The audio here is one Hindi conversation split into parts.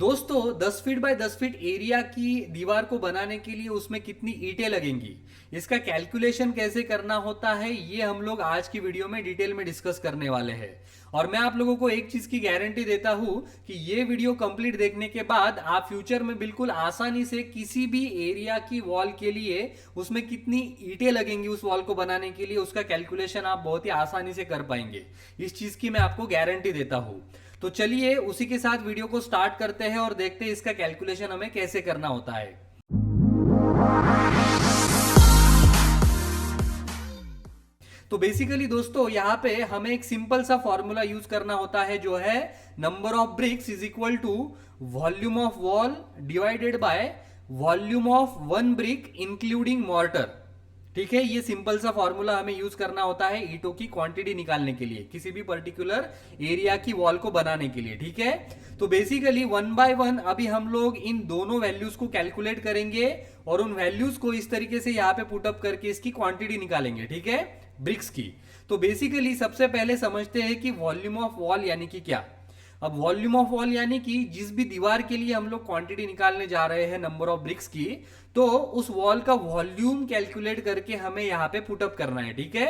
दोस्तों 10 फीट बाय 10 फीट एरिया की दीवार को बनाने के लिए उसमें कितनी ईंटें लगेंगी, इसका कैलकुलेशन कैसे करना होता है, ये हम लोग आज की वीडियो में डिटेल में डिस्कस करने वाले हैं। और मैं आप लोगों को एक चीज की गारंटी देता हूं कि ये वीडियो कंप्लीट देखने के बाद आप फ्यूचर में बिल्कुल आसानी से किसी भी एरिया की वॉल के लिए उसमें कितनी ईंटें लगेंगी उस वॉल को बनाने के लिए, उसका कैलकुलेशन आप बहुत ही आसानी से कर पाएंगे। इस चीज की मैं आपको गारंटी देता हूं। तो चलिए उसी के साथ वीडियो को स्टार्ट करते हैं और देखते हैं इसका कैलकुलेशन हमें कैसे करना होता है। तो बेसिकली दोस्तों यहाँ पे हमें एक सिंपल सा फॉर्मूला यूज करना होता है, जो है number of bricks is equal to volume of wall divided by volume of one brick including mortar. ठीक है, ये सिंपल सा फॉर्मूला हमें यूज करना होता है ईंटों की क्वांटिटी निकालने के लिए, किसी भी पर्टिकुलर एरिया की वॉल को बनाने के लिए। ठीक है, तो बेसिकली वन बाय वन अभी हम लोग इन दोनों वैल्यूज को कैलकुलेट करेंगे और उन वैल्यूज को इस तरीके से यहाँ पे पुटअप करके इसकी क्वांटिटी निकालेंगे। ठीक है, ब्रिक्स की। तो बेसिकली सबसे पहले समझते हैं कि वॉल्यूम ऑफ वॉल यानी कि क्या। अब वॉल्यूम ऑफ वॉल यानी कि जिस भी दीवार के लिए हम लोग क्वांटिटी निकालने जा रहे हैं नंबर ऑफ ब्रिक्स की, तो उस वॉल का वॉल्यूम कैलकुलेट करके हमें यहाँ पे पुटअप करना है। ठीक है,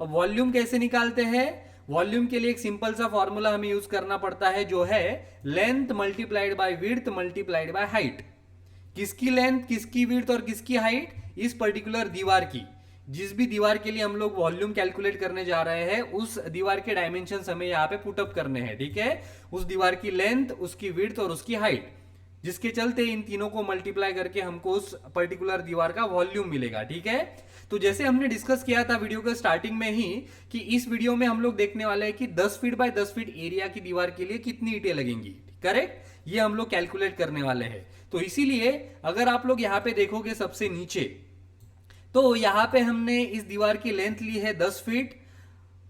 अब वॉल्यूम कैसे निकालते हैं? वॉल्यूम के लिए एक सिंपल सा फॉर्मूला हमें यूज करना पड़ता है, जो है length multiplied by width multiplied by height. किसकी लेंथ, किसकी विड्थ और किसकी हाइट? इस पर्टिकुलर दीवार की। जिस भी दीवार के लिए हम लोग वॉल्यूम कैलकुलेट करने जा रहे हैं उस दीवार के डायमेंशंस हमें यहाँ पे पुटअप करने हैं। ठीक है, उस दीवार की लेंथ, उसकी विड्थ और उसकी हाइट, जिसके चलते इन तीनों को मल्टीप्लाई करके हमको उस पर्टिकुलर दीवार का वॉल्यूम मिलेगा। ठीक है, तो जैसे हमने डिस्कस किया था वीडियो के स्टार्टिंग में ही कि इस वीडियो में हम लोग देखने वाले हैं कि 10 फीट बाय 10 फीट एरिया की दीवार के लिए कितनी ईंटें लगेंगी। करेक्ट, ये हम लोग कैलकुलेट करने वाले हैं। तो इसीलिए अगर आप लोग यहाँ पे देखोगे सबसे नीचे, तो यहां पे हमने इस दीवार की लेंथ ली है 10 फीट।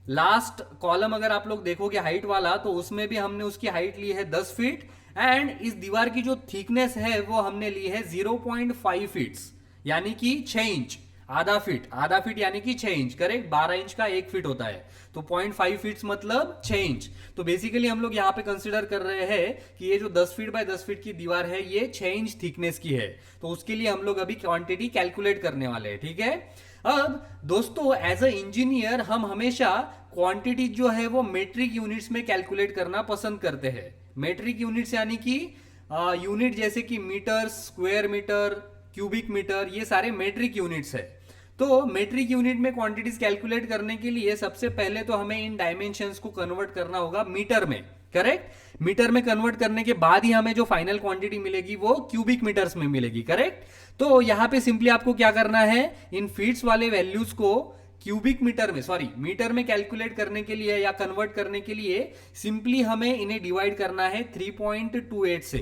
लास्ट कॉलम अगर आप लोग देखोगे हाइट वाला, तो उसमें भी हमने उसकी हाइट ली है 10 फीट। एंड इस दीवार की जो थिकनेस है वो हमने ली है 0.5 फीट्स, यानी कि 6 इंच। आधा फीट, आधा फीट यानी कि 6 इंच। करेक्ट, 12 इंच का 1 फीट होता है, तो 0.5 फीट्स मतलब 6 इंच। तो बेसिकली हम लोग यहाँ पे कंसिडर कर रहे हैं कि ये जो 10 फीट बाय 10 फीट की दीवार है ये 6 इंच थिकनेस की है। तो उसके लिए हम लोग अभी क्वांटिटी कैलकुलेट करने वाले हैं। ठीक है, अब दोस्तों एज अ इंजीनियर हम हमेशा क्वांटिटी जो है वो मेट्रिक यूनिट्स में कैलकुलेट करना पसंद करते हैं। मेट्रिक यूनिट्स यानी कि यूनिट जैसे कि metre, square metre, cubic metre, ये सारे मेट्रिक यूनिट्स है। तो मेट्रिक यूनिट में क्वांटिटीज कैलकुलेट करने के लिए सबसे पहले तो हमें इन डायमेंशंस को कन्वर्ट करना होगा मीटर में। करेक्ट, मीटर में कन्वर्ट करने के बाद ही हमें जो फाइनल क्वांटिटी मिलेगी वो क्यूबिक मीटर्स में मिलेगी। करेक्ट, तो यहां पे सिंपली आपको क्या करना है, इन फीट्स वाले वैल्यूज को क्यूबिक मीटर में, सॉरी मीटर में कैलकुलेट करने के लिए या कन्वर्ट करने के लिए सिंपली हमें इन्हें डिवाइड करना है 3.28 से।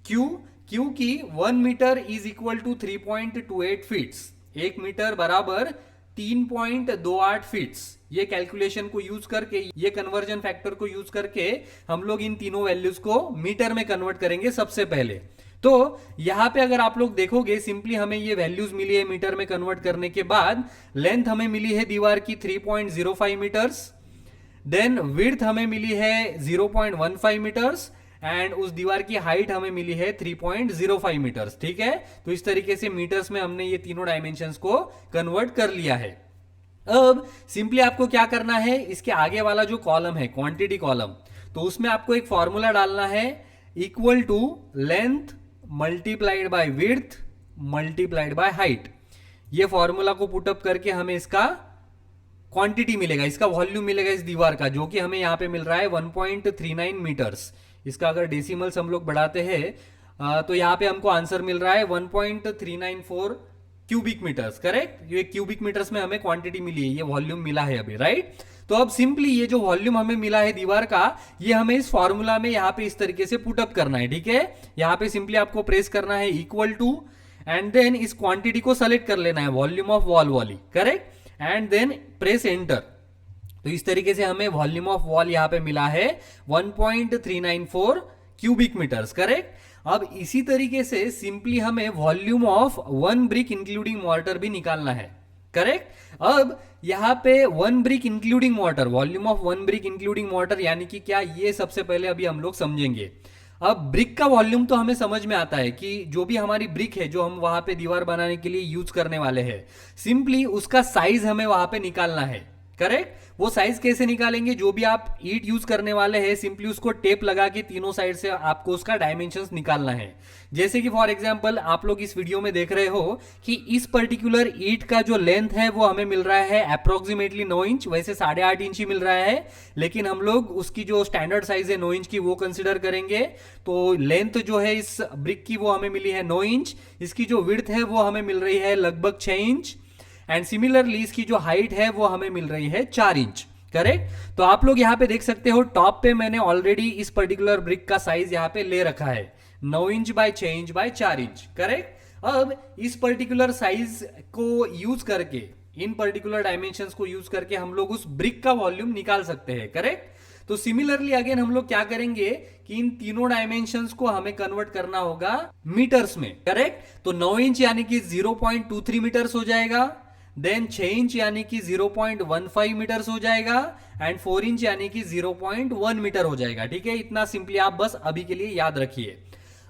क्योंकि 1 metre is equal to 3.28 feets. 1 metre बराबर 3.28 फीट्स। ये कैलकुलेशन को यूज करके, ये कन्वर्जन फैक्टर को यूज करके हम लोग इन तीनों वैल्यूज को मीटर में कन्वर्ट करेंगे सबसे पहले। तो यहां पे अगर आप लोग देखोगे सिंपली हमें ये वैल्यूज मिली है मीटर में कन्वर्ट करने के बाद। लेंथ हमें मिली है दीवार की 3.05 मीटर्स, देन विड्थ हमें मिली है 0.15 मीटर्स एंड उस दीवार की हाइट हमें मिली है 3.05 मीटर्स। ठीक है, तो इस तरीके से मीटर्स में हमने ये तीनों डायमेंशंस को कन्वर्ट कर लिया है। अब सिंपली आपको क्या करना है, इसके आगे वाला जो कॉलम है क्वांटिटी कॉलम, तो उसमें आपको एक फॉर्मूला डालना है, equal to length multiplied by width multiplied by height. ये फॉर्मूला को पुटअप करके हमें इसका क्वांटिटी मिलेगा, इसका वॉल्यूम मिलेगा इस दीवार का, जो कि हमें यहां पे मिल रहा है 1.39 मीटर्स। इसका अगर डेसिमल्स हम लोग बढ़ाते हैं तो यहां पे हमको आंसर मिल रहा है 1.394 क्यूबिक मीटर्स। करेक्ट, ये क्यूबिक मीटर्स में हमें क्वांटिटी मिली है, ये वॉल्यूम मिला है अभी। राइट, तो अब सिंपली ये जो वॉल्यूम हमें मिला है दीवार का, ये हमें इस फॉर्मूला में यहाँ पे इस तरीके से पुटअप करना है। ठीक है, यहाँ पे सिंपली आपको प्रेस करना है इक्वल टू एंड देन इस क्वांटिटी को सेलेक्ट कर लेना है, वॉल्यूम ऑफ वॉल वाली। Correct, and then press enter. तो इस तरीके से हमें वॉल्यूम ऑफ वॉल यहां पे मिला है 1.394 क्यूबिक मीटर्स। करेक्ट, अब इसी तरीके से सिंपली हमें volume of one brick including mortar भी निकालना है। करेक्ट, अब यहां पे one brick including mortar, volume of one brick including mortar यानी कि क्या, ये सबसे पहले अभी हम लोग समझेंगे। अब ब्रिक का वॉल्यूम तो हमें समझ में आता है कि जो भी हमारी ब्रिक है जो हम वहां पे दीवार बनाने के लिए यूज करने वाले हैं, सिंपली उसका साइज हमें वहां पे निकालना है। करेक्ट। वो साइज कैसे निकालेंगे? जो भी आप ईट यूज करने वाले हैं सिंपली उसको टेप लगा के तीनों साइड से आपको उसका डायमेंशंस निकालना है। जैसे कि फॉर एग्जांपल आप लोग इस वीडियो में देख रहे हो कि इस पर्टिकुलर ईट का जो लेंथ है वो हमें मिल रहा है अप्रोक्सीमेटली 9 इंच, वैसे 8.5 इंच ही मिल रहा है, लेकिन हम लोग उसकी जो स्टैंडर्ड साइज है 9 इंच की वो कंसिडर करेंगे। तो लेंथ जो है इस ब्रिक की वो हमें मिली है 9 इंच, इसकी जो विड्थ है वो हमें मिल रही है लगभग 6 इंच, एंड सिमिलरली इसकी जो हाइट है वो हमें मिल रही है 4 इंच। करेक्ट। तो आप लोग यहाँ पे देख सकते हो टॉप पे मैंने ऑलरेडी इस पर्टिकुलर ब्रिक का साइज यहाँ पे ले रखा है 9 inch by 6 inch by 4 inch. Correct. अब इस पर्टिकुलर साइज को यूज करके, इन पर्टिकुलर डायमेंशंस को यूज करके हम लोग उस ब्रिक का वॉल्यूम निकाल सकते हैं। करेक्ट। तो सिमिलरली अगेन हम लोग क्या करेंगे कि इन तीनों डायमेंशंस को हमें कन्वर्ट करना होगा मीटर्स में। करेक्ट। तो 9 इंच यानी कि 0.23 मीटर्स हो जाएगा, देन 6 इंच यानी कि 0.15 मीटर्स हो जाएगा, एंड 4 इंच यानी कि 0.1 मीटर हो जाएगा। ठीक है, इतना सिंपली आप बस अभी के लिए याद रखिए।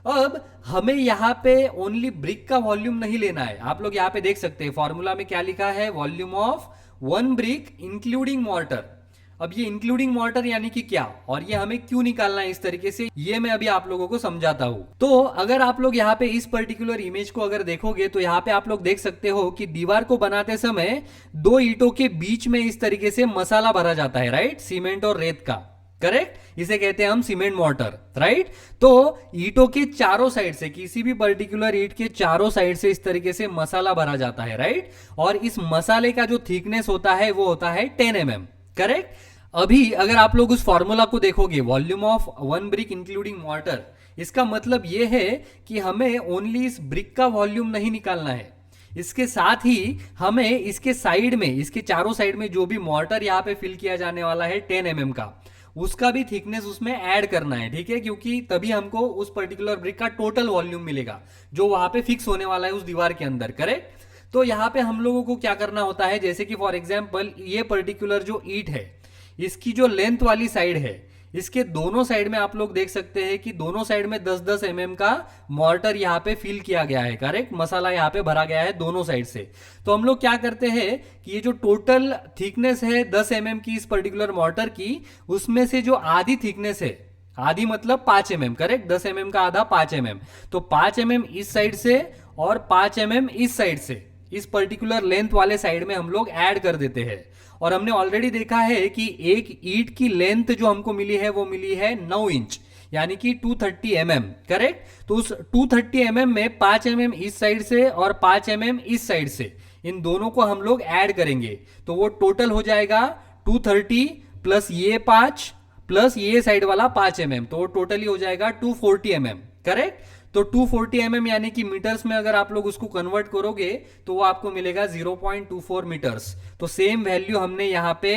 अब हमें यहाँ पे ओनली ब्रिक का वॉल्यूम नहीं लेना है। आप लोग यहाँ पे देख सकते हैं फॉर्मूला में क्या लिखा है, volume of one brick including mortar. अब ये इंक्लूडिंग मॉर्टर यानी कि क्या, और ये हमें क्यों निकालना है इस तरीके से, ये मैं अभी आप लोगों को समझाता हूं। तो अगर आप लोग यहाँ पे इस पर्टिकुलर इमेज को अगर देखोगे तो यहाँ पे आप लोग देख सकते हो कि दीवार को बनाते समय दो ईंटों के बीच में इस तरीके से मसाला भरा जाता है, राइट, सीमेंट और रेत का। करेक्ट। इसे कहते हैं हम सीमेंट मॉर्टर, राइट। तो ईंटों के चारों साइड से, किसी भी पर्टिकुलर ईंट के चारों साइड से इस तरीके से मसाला भरा जाता है, राइट। और इस मसाले का जो थिकनेस होता है वो होता है 10 mm। करेक्ट। अभी अगर आप लोग उस फॉर्मूला को देखोगे, volume of one brick including mortar, इसका मतलब ये है कि हमें ओनली इस ब्रिक का वॉल्यूम नहीं निकालना है, इसके साथ ही हमें इसके साइड में, इसके चारों साइड में जो भी मॉर्टर यहाँ पे फिल किया जाने वाला है 10 mm का, उसका भी थिकनेस उसमें ऐड करना है। ठीक है, क्योंकि तभी हमको उस पर्टिकुलर ब्रिक का टोटल वॉल्यूम मिलेगा जो वहां पे फिक्स होने वाला है उस दीवार के अंदर। करेक्ट। तो यहाँ पे हम लोगों को क्या करना होता है, जैसे कि फॉर एग्जाम्पल ये पर्टिकुलर जो ईंट है, इसकी जो लेंथ वाली साइड है, इसके दोनों साइड में आप लोग देख सकते हैं कि दोनों साइड में 10-10 mm का मॉर्टर यहाँ पे फिल किया गया है। करेक्ट। मसाला यहाँ पे भरा गया है दोनों साइड से। तो हम लोग क्या करते हैं कि ये जो टोटल थिकनेस है 10 mm की इस पर्टिकुलर मॉर्टर की, उसमें से जो आधी थिकनेस है, आधी मतलब 5 mm, करेक्ट, 10 mm का आधा 5 mm, तो 5 mm इस साइड से और 5 mm इस साइड से, इस पर्टिकुलर लेंथ वाले साइड में हम लोग ऐड कर देते हैं। और हमने ऑलरेडी देखा है कि एक ईंट की लेंथ जो हमको मिली है वो मिली है 9 इंच, यानी कि 230 mm। करेक्ट। तो उस 230 mm में 5 mm इस साइड से और 5 mm इस साइड से, इन दोनों को हम लोग ऐड करेंगे तो वो टोटल हो जाएगा 230 प्लस ये 5 प्लस ये साइड वाला 5 mm, तो वो टोटली हो जाएगा 240 mm। करेक्ट। तो 240 mm यानी कि मीटर्स में अगर आप लोग उसको कन्वर्ट करोगे तो वो आपको मिलेगा 0.24 मीटर्स। तो सेम वैल्यू हमने यहाँ पे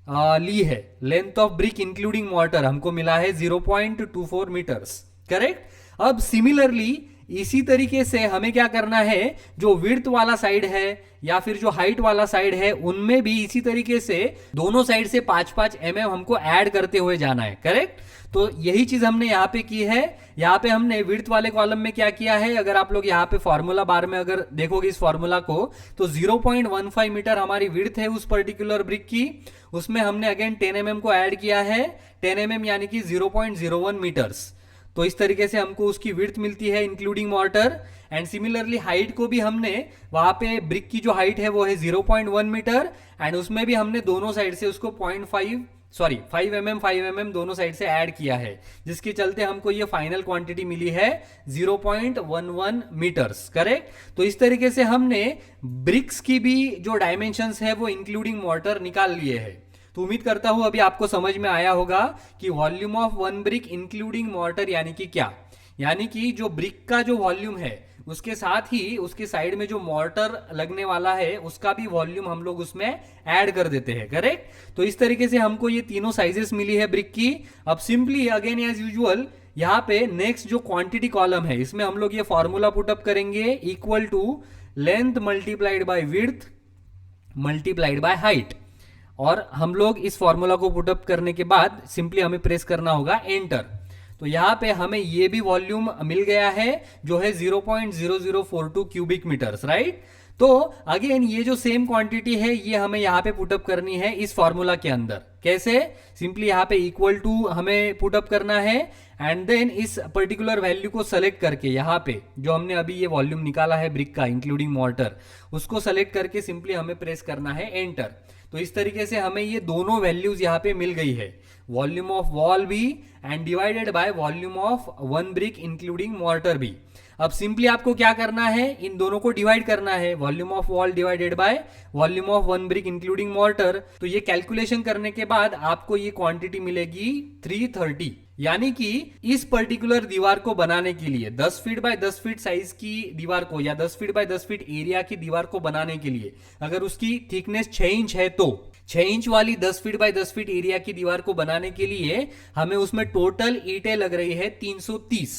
ली है, length of brick including mortar हमको मिला है 0.24 मीटर्स। करेक्ट। अब सिमिलरली इसी तरीके से हमें क्या करना है, जो विड्थ वाला साइड है या फिर जो हाइट वाला साइड है, उनमें भी इसी तरीके से दोनों साइड से 5-5 mm हमको ऐड करते हुए जाना है। करेक्ट। तो यही चीज हमने यहाँ पे की है। यहाँ पे हमने विड्थ वाले कॉलम में क्या किया है, अगर आप लोग यहाँ पे फॉर्मूला बार में अगर देखोगे इस फॉर्मूला को, तो 0.15 मीटर हमारी विड्थ है उस पर्टिकुलर ब्रिक की, उसमें हमने अगेन 10 mm को ऐड किया है, 10 mm यानी कि 0.01 मीटर्स। तो इस तरीके से हमको उसकी विड्थ मिलती है including mortar. And similarly height को भी हमने, वहां पे ब्रिक की जो हाइट है वो है 0.1 मीटर, एंड उसमें भी हमने दोनों साइड से उसको 5 mm दोनों साइड से ऐड किया है, जिसके चलते हमको ये फाइनल क्वांटिटी मिली है 0.11 मीटर्स। करेक्ट। तो इस तरीके से हमने ब्रिक्स की भी जो डायमेंशंस है वो इंक्लूडिंग मॉर्टर निकाल लिए हैं। तो उम्मीद करता हूं अभी आपको समझ में आया होगा कि volume of one brick including mortar यानी कि क्या, यानी कि जो ब्रिक का जो वॉल्यूम है उसके साथ ही उसके साइड में जो मॉर्टर लगने वाला है उसका भी वॉल्यूम हम लोग उसमें ऐड कर देते हैं। करेक्ट। तो इस तरीके से हमको ये तीनों साइजेस मिली है ब्रिक की। अब सिंपली अगेन एज यूजुअल यहाँ पे नेक्स्ट जो क्वांटिटी कॉलम है, इसमें हम लोग ये फॉर्मूला पुटअप करेंगे, equal to length multiplied by width multiplied by height. और हम लोग इस फॉर्मूला को पुटअप करने के बाद सिंपली हमें प्रेस करना होगा एंटर। तो यहाँ पे हमें ये भी वॉल्यूम मिल गया है जो है 0.0042 क्यूबिक मीटर्स, राइट। तो अगेन ये जो सेम क्वांटिटी है ये हमें यहाँ पे पुटअप करनी है इस फॉर्मूला के अंदर। कैसे? सिंपली यहाँ पे इक्वल टू हमें पुटअप करना है एंड देन इस पर्टिकुलर वैल्यू को सेलेक्ट करके यहाँ पे जो हमने अभी ये वॉल्यूम निकाला है ब्रिक का इंक्लूडिंग मॉर्टर, उसको सेलेक्ट करके सिंपली हमें प्रेस करना है एंटर। तो इस तरीके से हमें ये दोनों वैल्यूज यहाँ पे मिल गई है, वॉल्यूम ऑफ वॉल भी and divided by volume of one brick including mortar भी। अब सिंपली आपको क्या करना है, इन दोनों को डिवाइड करना है, volume of wall divided by volume of one brick including mortar. तो ये कैलकुलेशन करने के बाद आपको ये क्वांटिटी मिलेगी 330, यानी कि इस पर्टिकुलर दीवार को बनाने के लिए 10 फीट बाय 10 फीट साइज की दीवार को या 10 फीट बाय 10 फीट एरिया की दीवार को बनाने के लिए अगर उसकी थिकनेस 6 इंच है तो 6 इंच वाली 10 फीट बाय 10 फीट एरिया की दीवार को बनाने के लिए हमें उसमें टोटल ईंटें लग रही है 330,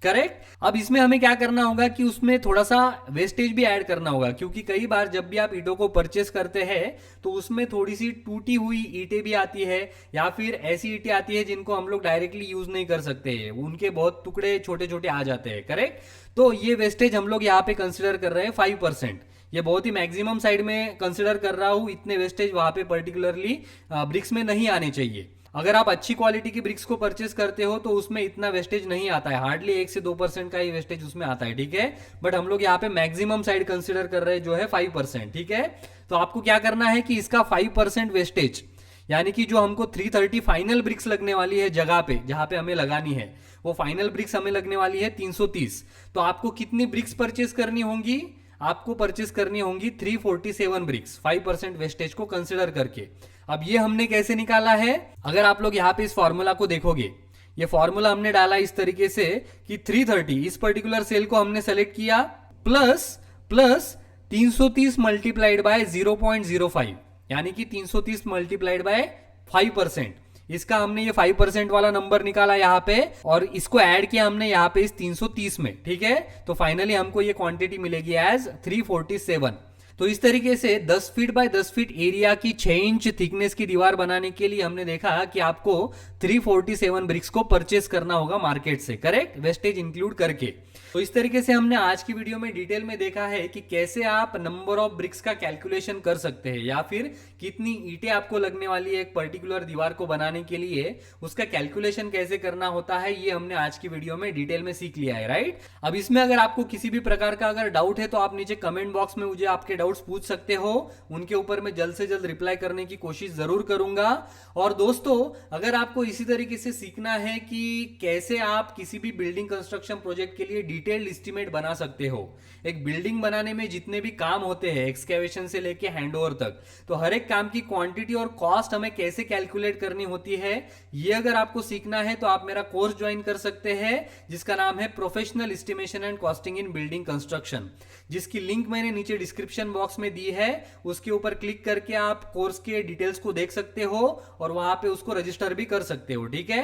करेक्ट। अब इसमें हमें क्या करना होगा कि उसमें थोड़ा सा वेस्टेज भी ऐड करना होगा, क्योंकि कई बार जब भी आप ईंटों को परचेस करते हैं तो उसमें थोड़ी सी टूटी हुई ईंटें भी आती है या फिर ऐसी ईंटें आती है जिनको हम लोग डायरेक्टली यूज नहीं कर सकते हैं, उनके बहुत टुकड़े छोटे छोटे आ जाते हैं, करेक्ट। तो ये वेस्टेज हम लोग यहाँ पे कंसिडर कर रहे हैं 5%। ये बहुत ही मैक्सिमम साइड में कंसिडर कर रहा हूं, इतने वेस्टेज वहां पे पर्टिकुलरली ब्रिक्स में नहीं आने चाहिए। अगर आप अच्छी क्वालिटी की ब्रिक्स को परचेस करते हो तो उसमें इतना वेस्टेज नहीं आता है, हार्डली 1 से 2% का ही वेस्टेज उसमें आता है, ठीक है। बट हम लोग यहाँ पे मैक्सिमम साइड कंसिडर कर रहे हैं जो है 5%, ठीक है। तो आपको क्या करना है कि इसका 5% वेस्टेज, यानी कि जो हमको 330 फाइनल ब्रिक्स लगने वाली है जगह पे जहां पे हमें लगानी है, वो फाइनल ब्रिक्स हमें लगने वाली है 330। तो आपको कितनी ब्रिक्स परचेस करनी होंगी? आपको परचेस करनी होंगी 347 ब्रिक्स 5% वेस्टेज को कंसिडर करके। अब ये हमने कैसे निकाला है? अगर आप लोग यहाँ पे इस फॉर्मूला को देखोगे, ये फॉर्मूला हमने डाला इस तरीके से कि 330 इस पर्टिकुलर सेल को हमने सेलेक्ट किया प्लस 330 मल्टीप्लाइड बाय 0.05, यानी कि 330 मल्टीप्लाइड बाय 5%। इसका हमने ये 5% वाला नंबर निकाला यहाँ पे और इसको ऐड किया हमने यहाँ पे इस 330 में, ठीक है। तो फाइनली हमको ये क्वांटिटी मिलेगी एज 347। तो इस तरीके से 10 फीट बाय 10 फीट एरिया की 6 इंच थिकनेस की दीवार बनाने के लिए हमने देखा कि आपको 347 ब्रिक्स को परचेस करना होगा मार्केट से, करेक्ट, वेस्टेज इंक्लूड करके। तो इस तरीके से हमने आज की वीडियो में डिटेल में देखा है कि कैसे आप नंबर ऑफ ब्रिक्स का कैलकुलेशन कर सकते हैं या फिर कितनी ईंटें आपको लगने वाली है एक पर्टिकुलर दीवार को बनाने के लिए, उसका कैलकुलेशन कैसे करना होता है, ये हमने आज की वीडियो में डिटेल में सीख लिया है, राइट। अब इसमें अगर आपको किसी भी प्रकार का अगर डाउट है तो आप नीचे कमेंट बॉक्स में मुझे आपके डाउट्स पूछ सकते हो, उनके ऊपर मैं जल्द से जल्द रिप्लाई करने की कोशिश जरूर करूंगा। और दोस्तों, अगर आपको इसी तरीके से सीखना है कि कैसे आप किसी भी बिल्डिंग कंस्ट्रक्शन प्रोजेक्ट के लिए डिटेल्ड एस्टीमेट बना सकते हो, एक बिल्डिंग बनाने में जितने भी काम होते हैं एक्सकेवेशन से लेके हैंडओवर तक, तो हर एक काम की क्वांटिटी और कॉस्ट हमें कैसे कैलकुलेट करनी होती है, ये अगर आपको सीखना है तो आप मेरा कोर्स ज्वाइन कर सकते हैं जिसका नाम है professional estimation and costing in building construction, जिसकी लिंक मैंने नीचे डिस्क्रिप्शन बॉक्स में दी है। उसके ऊपर क्लिक करके आप कोर्स के डिटेल्स को देख सकते हो और वहां पे उसको रजिस्टर भी कर सकते हो, ठीक है।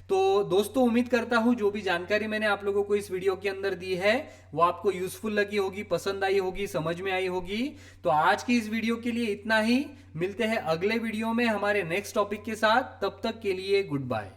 तो दोस्तों, उम्मीद करता हूं जो भी जानकारी मैंने आप लोगों को इस वीडियो के अंदर दी है वो आपको यूजफुल लगी होगी, पसंद आई होगी, समझ में आई होगी। तो आज की इस वीडियो के लिए इतना ही, मिलते हैं अगले वीडियो में हमारे नेक्स्ट टॉपिक के साथ, तब तक के लिए गुड बाय।